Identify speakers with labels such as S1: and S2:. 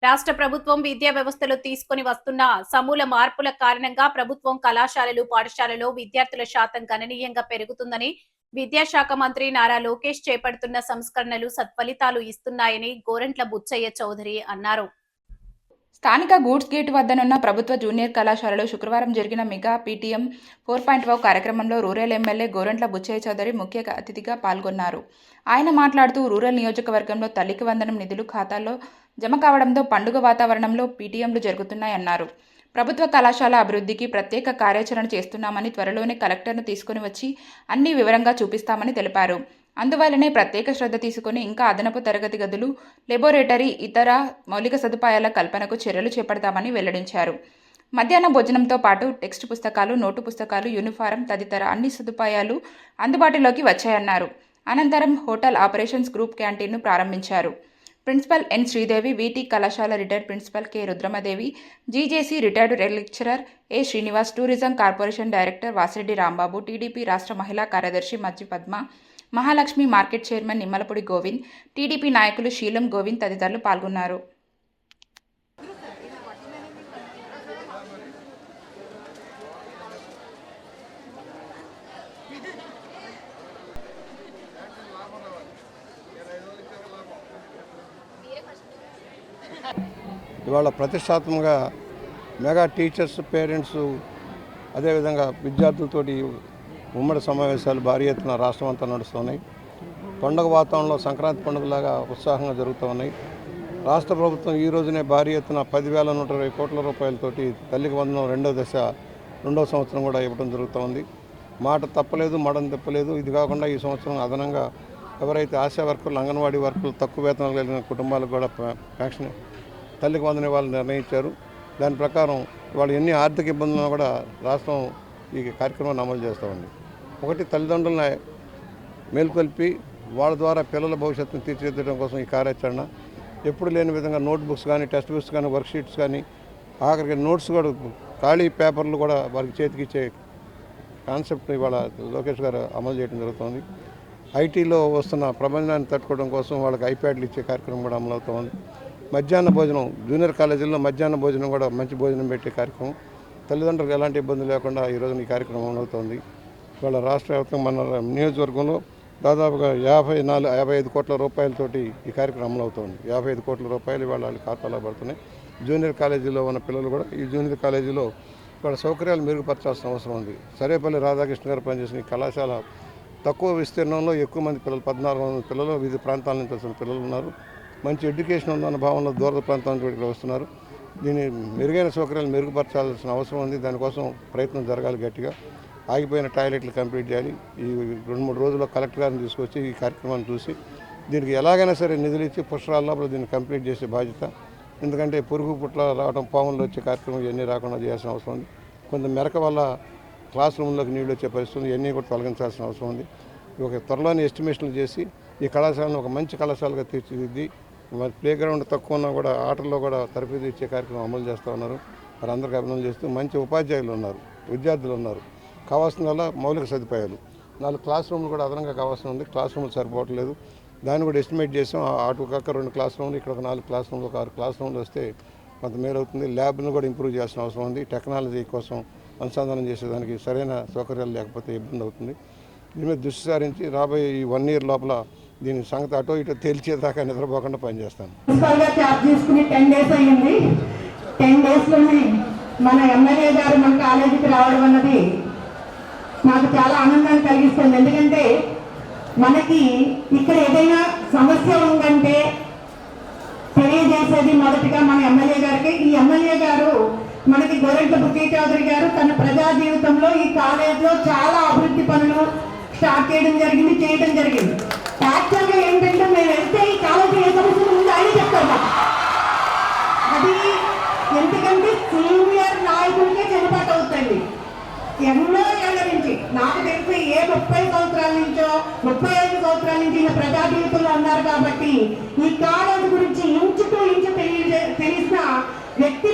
S1: రాష్ట్ర ప్రభుత్వం విద్యా వ్యవస్థలో తీసుకొని వస్తున్న సమూల మార్పుల కారణంగా ప్రభుత్వం కళాశాలలు పాఠశాలలో విద్యార్థుల శాతం గణనీయంగా పెరుగుతుందని విద్యాశాఖ మంత్రి నారా లోకేష్ చేపడుతున్న సంస్కరణలు సత్ఫలితాలు ఇస్తున్నాయని గోరంట్ల బుచ్చయ్య చౌదరి అన్నారు.
S2: స్థానిక గూడ్స్ గేట్ వద్దనున్న ప్రభుత్వ జూనియర్ కళాశాలలో శుక్రవారం జరిగిన మెగా పీటీఎం 4.0 కార్యక్రమంలో రూరల్ ఎమ్మెల్యే గోరంట్ల బుచ్చయ్య చౌదరి ముఖ్య అతిథిగా పాల్గొన్నారు. ఆయన మాట్లాడుతూ రూరల్ నియోజకవర్గంలో తల్లికి వందనం నిధులు ఖాతాల్లో జమ కావడంతో పండుగ వాతావరణంలో పీటీఎంలు జరుగుతున్నాయన్నారు. ప్రభుత్వ కళాశాల అభివృద్ధికి ప్రత్యేక కార్యాచరణ చేస్తున్నామని, త్వరలోనే కలెక్టర్ను తీసుకుని వచ్చి అన్ని వివరంగా చూపిస్తామని తెలిపారు. అందువల్లనే ప్రత్యేక శ్రద్ధ తీసుకుని ఇంకా అదనపు తరగతి గదులు, లెబొరేటరీ, ఇతర మౌలిక సదుపాయాల కల్పనకు చర్యలు చేపడతామని వెల్లడించారు. మధ్యాహ్న భోజనంతో పాటు టెక్స్ట్ పుస్తకాలు, నోటు పుస్తకాలు, యూనిఫారం తదితర అన్ని సదుపాయాలు అందుబాటులోకి వచ్చాయన్నారు. అనంతరం హోటల్ ఆపరేషన్స్ గ్రూప్ క్యాంటీన్ను ప్రారంభించారు. ప్రిన్సిపల్ ఎన్ శ్రీదేవి, వీటీ కళాశాల retired principal K Rudramadevi, GJC retired lecturer A Srinivas, tourism corporation director Vasireddy Rambabu, TDP రాష్ట్ర మహిళా కార్యదర్శి Majji Padma, Mahalakshmi market chairman Nimmalapudi Govind, TDP నాయకులు శీలం గోవింద్ తదితరులు పాల్గొన్నారు.
S3: ఇవాళ ప్రతిష్టాత్మకంగా మెగా టీచర్స్, పేరెంట్స్, అదేవిధంగా విద్యార్థులతోటి ఉమ్మడి సమావేశాలు భారీ ఎత్తున రాష్ట్రం అంతా నడుస్తున్నాయి. పండుగ వాతావరణంలో సంక్రాంతి పండుగలాగా ఉత్సాహంగా జరుగుతూ ఉన్నాయి. రాష్ట్ర ప్రభుత్వం ఈ రోజునే భారీ ఎత్తున 10,120 కోట్ల రూపాయలతోటి తల్లికి వందనం రెండవ సంవత్సరం కూడా ఇవ్వడం జరుగుతూ ఉంది. మాట తప్పలేదు, మడం తప్పలేదు. ఇది కాకుండా ఈ సంవత్సరం అదనంగా ఎవరైతే ఆశా వర్కర్లు, అంగన్వాడీ వర్కర్లు, తక్కువ వేతనాలు కలిగిన కుటుంబాలకు కూడా పెన్షన్ తల్లికి వందనం ఇవ్వాలని నిర్ణయించారు. దాని ప్రకారం వాళ్ళు ఎన్ని ఆర్థిక ఇబ్బందులను కూడా రాష్ట్రం ఈ కార్యక్రమాన్ని అమలు చేస్తూ ఉంది. ఒకటి, తల్లిదండ్రులను మేల్కొల్పి వాళ్ళ ద్వారా పిల్లల భవిష్యత్తును తీర్చిదిద్దడం కోసం ఈ కార్యాచరణ. ఎప్పుడు లేని విధంగా నోట్బుక్స్ కానీ, టెక్స్ట్ బుక్స్ కానీ, వర్క్షీట్స్ కానీ, ఆఖరికి నోట్స్ కూడా, ఖాళీ పేపర్లు కూడా వారికి చేతికి ఇచ్చే కాన్సెప్ట్ ఇవాళ లోకేష్ గారు అమలు చేయడం జరుగుతుంది. ఐటీలో వస్తున్న ప్రపంచాన్ని తట్టుకోవడం కోసం వాళ్ళకి ఐప్యాడ్లు ఇచ్చే కార్యక్రమం కూడా అమలవుతోంది. మధ్యాహ్న భోజనం, జూనియర్ కాలేజీల్లో మధ్యాహ్న భోజనం కూడా మంచి భోజనం పెట్టే కార్యక్రమం. తల్లిదండ్రులకు ఎలాంటి ఇబ్బంది లేకుండా ఈరోజు ఈ కార్యక్రమం అమలవుతోంది. ఇవాళ రాష్ట్ర వ్యాప్తంగా మన నియోజకవర్గంలో దాదాపుగా 55 కోట్ల రూపాయలతోటి ఈ కార్యక్రమం అమలవుతోంది. 55 కోట్ల రూపాయలు ఇవాళ వాళ్ళ ఖాతాలో పడుతున్నాయి. జూనియర్ కాలేజీలో ఉన్న పిల్లలు కూడా ఈ జూనియర్ కాలేజీలో ఇవాళ సౌకర్యాలు మెరుగుపరచాల్సిన అవసరం ఉంది. సరేపల్లి రాధాకృష్ణ గారు పనిచేసిన ఈ కళాశాల తక్కువ విస్తీర్ణంలో ఎక్కువ మంది పిల్లలు, 1400 పిల్లలు వివిధ ప్రాంతాల నుంచి వచ్చిన పిల్లలు ఉన్నారు. మంచి ఎడ్యుకేషన్ ఉందన్న భావనలో దూర ప్రాంతాల నుంచి ఇక్కడ వస్తున్నారు. దీన్ని మెరుగైన సౌకర్యాలు మెరుగుపరచాల్సిన అవసరం ఉంది. దానికోసం ప్రయత్నం జరగాలి గట్టిగా. ఆగిపోయిన టాయిలెట్లు కంప్లీట్ చేయాలి. ఈ 2-3 రోజుల్లో కలెక్టర్ గారిని తీసుకొచ్చి ఈ కార్యక్రమాన్ని చూసి దీనికి ఎలాగైనా సరే నిధులు ఇచ్చి పుష్కరాల లోపల దీన్ని కంప్లీట్ చేసే బాధ్యత. ఎందుకంటే పురుగు పుట్ల రావడం, పాములు వచ్చే కార్యక్రమం ఇవన్నీ రాకుండా చేయాల్సిన అవసరం ఉంది. కొంత మెరక వల్ల క్లాస్ రూమ్లోకి నీళ్ళు వచ్చే పరిస్థితి ఇవన్నీ కూడా తొలగించాల్సిన అవసరం ఉంది. ఒక త్వరలోనే ఎస్టిమేషన్లు చేసి ఈ కళాశాలను ఒక మంచి కళాశాలగా తీర్చిదిద్ది, మరి ప్లే గ్రౌండ్ తక్కువ ఉన్నా కూడా ఆటల్లో కూడా తరఫీదు ఇచ్చే కార్యక్రమం అమలు చేస్తూ ఉన్నారు. మరి అందరికీ అభినందన చేస్తూ మంచి ఉపాధ్యాయులు ఉన్నారు, విద్యార్థులు ఉన్నారు. కావాల్సిన వల్ల మౌలిక సదుపాయాలు 4 క్లాస్ రూమ్లు కూడా అదనంగా కావాల్సి ఉంది. క్లాస్ రూమ్లు సరిపోవట్లేదు. దాన్ని కూడా ఎస్టిమేట్ చేసాం. అటు కాక 2 క్లాస్ రూమ్లు, ఇక్కడ ఒక 4 క్లాస్ రూమ్లు, ఒక 6 క్లాస్ రూమ్లు వస్తే కొంత మేలు అవుతుంది. ల్యాబ్ను కూడా ఇంప్రూవ్ చేయాల్సిన అవసరం ఉంది. టెక్నాలజీ కోసం అనుసంధానం చేసేదానికి సరైన సౌకర్యాలు లేకపోతే ఇబ్బంది అవుతుంది. దీని మీద దృష్టి సారించి రాబోయే ఈ 1 year లోపల దీని సంగతి అటో ఇటో తేల్చేదాకా నిద్రపోకుండా పనిచేస్తాను.
S4: 10 days అయ్యింది. 10 daysలోనే మన ఎమ్మెల్యే గారు మన కాలేజీకి రావడం అన్నది నాకు చాలా ఆనందాన్ని కలిగిస్తుంది. ఎందుకంటే మనకి ఇక్కడ ఏదైనా సమస్య ఉందంటే తెలియజేసేది మొదటిగా మన ఎమ్మెల్యే గారికి. ఈ ఎమ్మెల్యే గారు మనకి గోరంట్ల బుచ్చయ్య చౌదరి గారు తన ప్రజా జీవితంలో ఈ కాలేజీలో చాలా అభివృద్ధి పనులు స్టార్ట్ చేయడం జరిగింది. యాక్చువల్గా ఏంటంటే మేము వెళ్తే ఈ కాలేజీ ఏ సమస్య ఉందో ఆయన చెప్తారు. అది ఎందుకంటే సీనియర్ నాయకుడికే చెల్లుబాటు అవుతుంది. ఎన్నో ఏళ్ల నుంచి నాకు తెలిసి 30 సంవత్సరాల నుంచో 35 సంవత్సరాల నుంచి ప్రజా జీవితంలో ఉన్నారు. కాబట్టి ఈ కాలేజీ గురించి ఇంచు టు ఇంచు తెలిసిన వ్యక్తి